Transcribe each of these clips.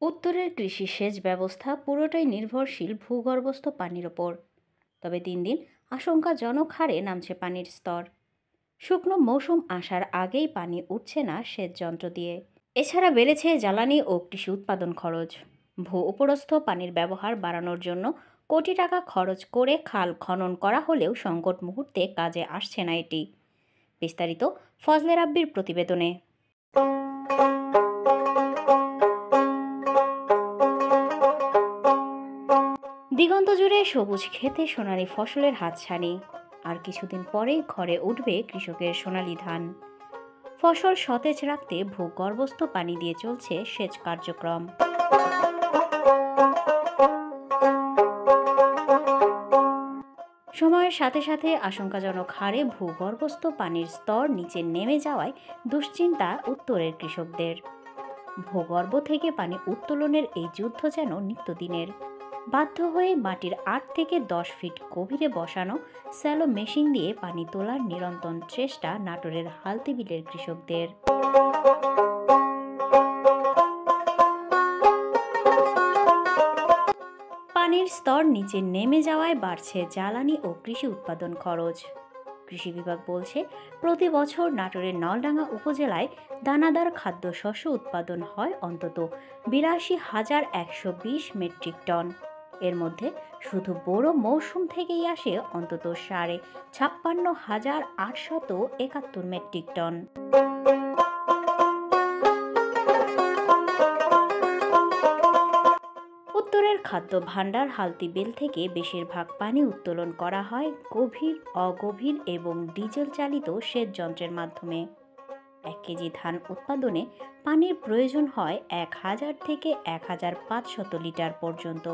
উত্তরের কৃষি সেচ ব্যবস্থা পুরোটাই নির্ভরশীল ভূগর্ভস্থ পানির ওপর। তবে দিন দিন আশঙ্কাজনক হারে নামছে পানির স্তর। শুকনো মৌসুম আসার আগেই পানি উঠছে না সেচ যন্ত্র দিয়ে। এছাড়া বেড়েছে জ্বালানি ও কৃষি উৎপাদন খরচ। ভূ উপরস্থ পানির ব্যবহার বাড়ানোর জন্য কোটি টাকা খরচ করে খাল খনন করা হলেও সংকট মুহূর্তে কাজে আসছে না এটি। বিস্তারিত ফজলে রাব্বির প্রতিবেদনে। দিগন্ত জুড়ে সবুজ খেতে সোনালি ফসলের হাতছানি। আর কিছুদিন পরেই ঘরে উঠবে কৃষকের সোনালি ধান। ফসল সতেজ রাখতে ভূগর্ভস্থ পানি দিয়ে চলছে সেচ কার্যক্রম। সময়ের সাথে সাথে আশঙ্কাজনক হারে ভূগর্ভস্থ পানির স্তর নিচে নেমে যাওয়ায় দুশ্চিন্তা উত্তরের কৃষকদের। ভূগর্ভ থেকে পানি উত্তোলনের এই যুদ্ধ যেন নিত্যদিনের। বাধ্য হয়ে মাটির ৮ থেকে ১০ ফিট গভীরে বসানো স্যালো মেশিন দিয়ে পানি তোলার নিরন্তর চেষ্টা নাটোরের হালতিবিলের কৃষকদের। পানির স্তর নিচে নেমে যাওয়ায় বাড়ছে জ্বালানি ও কৃষি উৎপাদন খরচ। কৃষি বিভাগ বলছে, প্রতি বছর নাটোরের নলডাঙ্গা উপজেলায় দানাদার খাদ্যশস্য উৎপাদন হয় অন্তত ৮২,১২০ মেট্রিক টন। এর মধ্যে শুধু বোরো মৌসুম থেকেই আসে অন্তত ৫৬,৮৭১ মেট্রিক টন। উত্তরের খাদ্য ভাণ্ডার হালতিবিল থেকে বেশিরভাগ পানি উত্তোলন করা হয় গভীর, অগভীর এবং ডিজেল চালিত সেচ যন্ত্রের মাধ্যমে। ১ কেজি ধান উৎপাদনে পানির প্রয়োজন হয় ১,০০০ থেকে ১,৫০০ লিটার পর্যন্ত।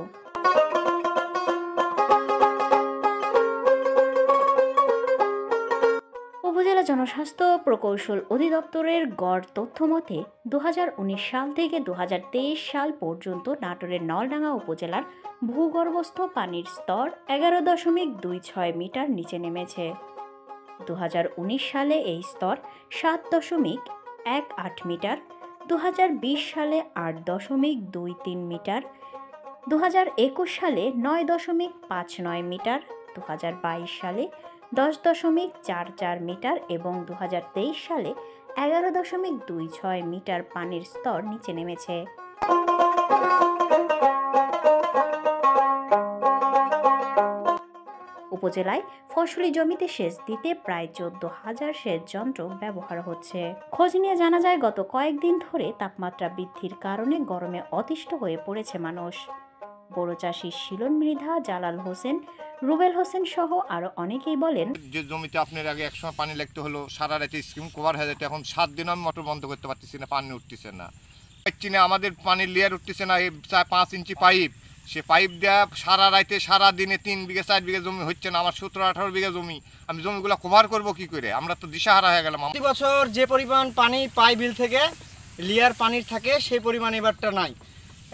উপজেলা জনস্বাস্থ্য প্রকৌশল অধিদপ্তরের গড় তথ্য মতে ২০১৯ সাল থেকে ২০২৩ সাল পর্যন্ত নাটোরের নলডাঙ্গা উপজেলার ভূগর্ভস্থ পানির স্তর ১১.২৬ মিটার নিচে নেমেছে। ২০১৯ সালে এই স্তর ৭.১৮ মিটার, ২০২০ সালে ৮.২৩ মিটার, ২০২১ সালে ৯.৫৯ মিটার, ২০২২ সালে ১০.৪৪ মিটার এবং ২০২৩ সালে ১১.২৬ মিটার পানির স্তর নিচে নেমেছে। উপজেলায় ফসলি জমিতে সেচ দিতে প্রায় ১৪,০০০ সেচ যন্ত্র ব্যবহার হচ্ছে। খোঁজ নিয়ে জানা যায়, গত কয়েকদিন ধরে তাপমাত্রা বৃদ্ধির কারণে গরমে অতিষ্ঠ হয়ে পড়েছে মানুষ। বড় চাষি শিলন মৃধা, জালাল হোসেন, রুবেল হোসেন সহ আরো অনেকেই বলেন, যে জমিতে আপনার আগে একসময় পানি লাগতে হলো, সারা রাতে স্কিম কভার হয়ে যেত, এখন ৭ দিন আমি মোটর বন্ধ করতে পারতেছি না, পানি উঠতেছে না। আমাদের পানির লেয়ার উঠতেছে না। এই ৫ ইঞ্চি পাইপ, সে পাইপ দেওয়া সারা রাতে সারা দিনে ৩ বিঘা ৪ বিঘা জমি হচ্ছে না। আমার ১৭-১৮ বিঘা জমি, আমি জমিগুলো কভার করব কি করে? আমরা তো দিশাহারা হয়ে গেলাম। প্রতি বছর যে পরিমাণ পানি পাই বিল থেকে লেয়ার পানির থাকে সেই পরিমাণ এবারটা নাই।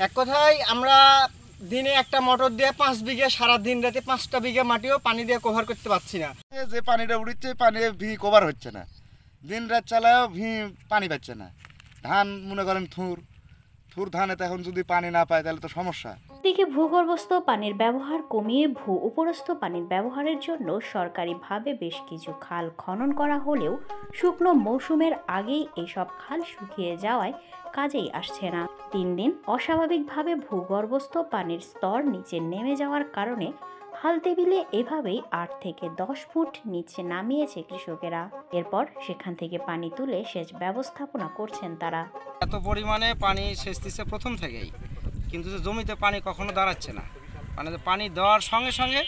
এক কথায় আমরা দিনে একটা মোটর দিয়ে ৫ বিঘা, সারা দিন রাতে ৫টা বিঘা মাটিও পানি দিয়ে কভার করতে পারছি না। যে পানিটা উঠছে, পানি ভি কভার হচ্ছে না, দিন রাত চালায়ও ভি পানি পাচ্ছে না। ধান মনে করেন থুর ধানেতে এখন যদি পানি না পায় তাহলে তো সমস্যা। দিকে ভূগর্ভস্থ পানির ব্যবহার কমিয়ে ভূ উপরস্থ পানির ব্যবহারের জন্য সরকারিভাবে বেশ কিছু খাল খনন করা হলেও শুকনো মৌসুমের আগেই এসব খাল শুকিয়ে যাওয়ায় কাজেই আসছে না। দিন দিন অস্বাভাবিকভাবে ভূগর্ভস্থ পানির স্তর নিচে নেমে যাওয়ার কারণে হালতেবিলে এভাবেই ৮ থেকে ১০ ফুট নিচে নামিয়েছে কৃষকেরা। এরপর সেখান থেকে পানি তুলে সেচ ব্যবস্থাপনা করছেন তারা। এত পরিমাণে পানি সেচ দিচ্ছে প্রথম থেকেই, কিন্তু জমিতে পানি কখনো দাঁড়াচ্ছে না। মানে পানি দেওয়ার সঙ্গে সঙ্গে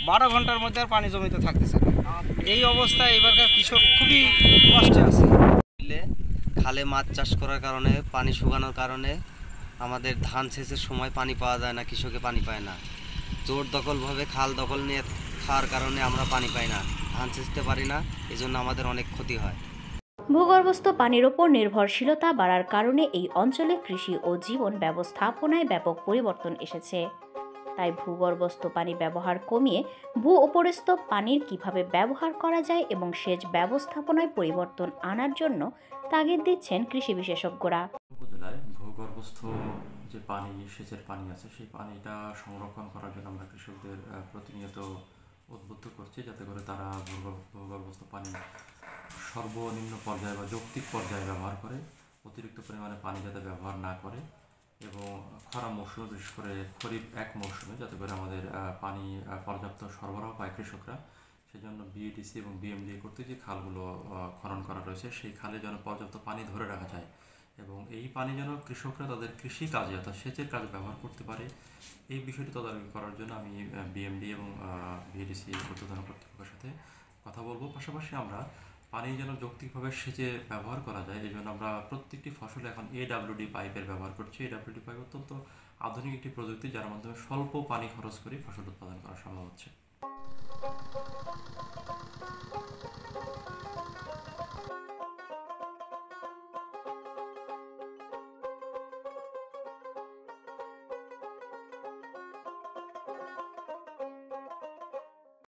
১২ ঘন্টার মধ্যে আর পানি জমিতে থাকতেছে না। এই অবস্থায় এবারকার কৃষক খুবই কষ্টে আছে। খালে মাছ চাষ করার কারণে, পানি শুকানোর কারণে আমাদের ধান সেচের সময় পানি পাওয়া যায় না, কৃষকে পানি পায় না। জোর দখলভাবে খাল দখল নিয়ে খাওয়ার কারণে আমরা পানি পাই না, ধান সেচতে পারি না, এজন্য আমাদের অনেক ক্ষতি হয়। ভূগর্ভস্থ পানির ওপর নির্ভরশীলতা বাড়ার কারণে এই অঞ্চলে কৃষি ও জীবন ব্যবস্থাপনায় ব্যাপক পরিবর্তন এসেছে। তাই ভূগর্ভস্থ পানি ব্যবহার কমিয়ে ভূ উপরস্থ পানির কিভাবে ব্যবহার করা যায় এবং সেচ ব্যবস্থাপনায় পরিবর্তন আনার জন্য তাগিদ দিচ্ছেন কৃষি বিশেষজ্ঞরা। উপজেলায় ভূগর্ভস্থ যে পানি, সেচের পানি আছে, সেই পানিটা সংরক্ষণ করার জন্য আমরা কৃষকদের প্রতিনিয়ত উদ্বুদ্ধ করছি, যাতে করে তারা ভূগর্ভস্থ পানি সর্বনিম্ন পর্যায়ে বা যৌক্তিক পর্যায়ে ব্যবহার করে, অতিরিক্ত পরিমাণে পানি যাতে ব্যবহার না করে, এবং খরা মৌসুমে, বিশেষ করে খরিফ এক মৌসুমে, যাতে করে আমাদের পানি পর্যাপ্ত সরবরাহ পায় কৃষকরা। সেজন্য বিএডিসি এবং বিএমডি কর্তৃক যে খালগুলো খনন করা রয়েছে, সেই খালে যেন পর্যাপ্ত পানি ধরে রাখা যায় এবং এই পানি যেন কৃষকরা তাদের কৃষি কাজে অর্থাৎ সেচের কাজে ব্যবহার করতে পারে, এই বিষয়টি তদারকি করার জন্য আমি বিএমডি এবং বিএডিসি ঊর্ধ্বতন কর্তৃপক্ষের সাথে কথা বলবো। পাশাপাশি আমরা পানি যেন যৌক্তিকভাবে সেচে ব্যবহার করা যায়, এই জন্য আমরা প্রত্যেকটি ফসলে এখন AWD পাইপের ব্যবহার করছি। AWD পাইপ অত্যন্ত আধুনিক একটি প্রযুক্তি, যার মাধ্যমে স্বল্প পানি খরচ করে ফসল উৎপাদন করা সম্ভব হচ্ছে।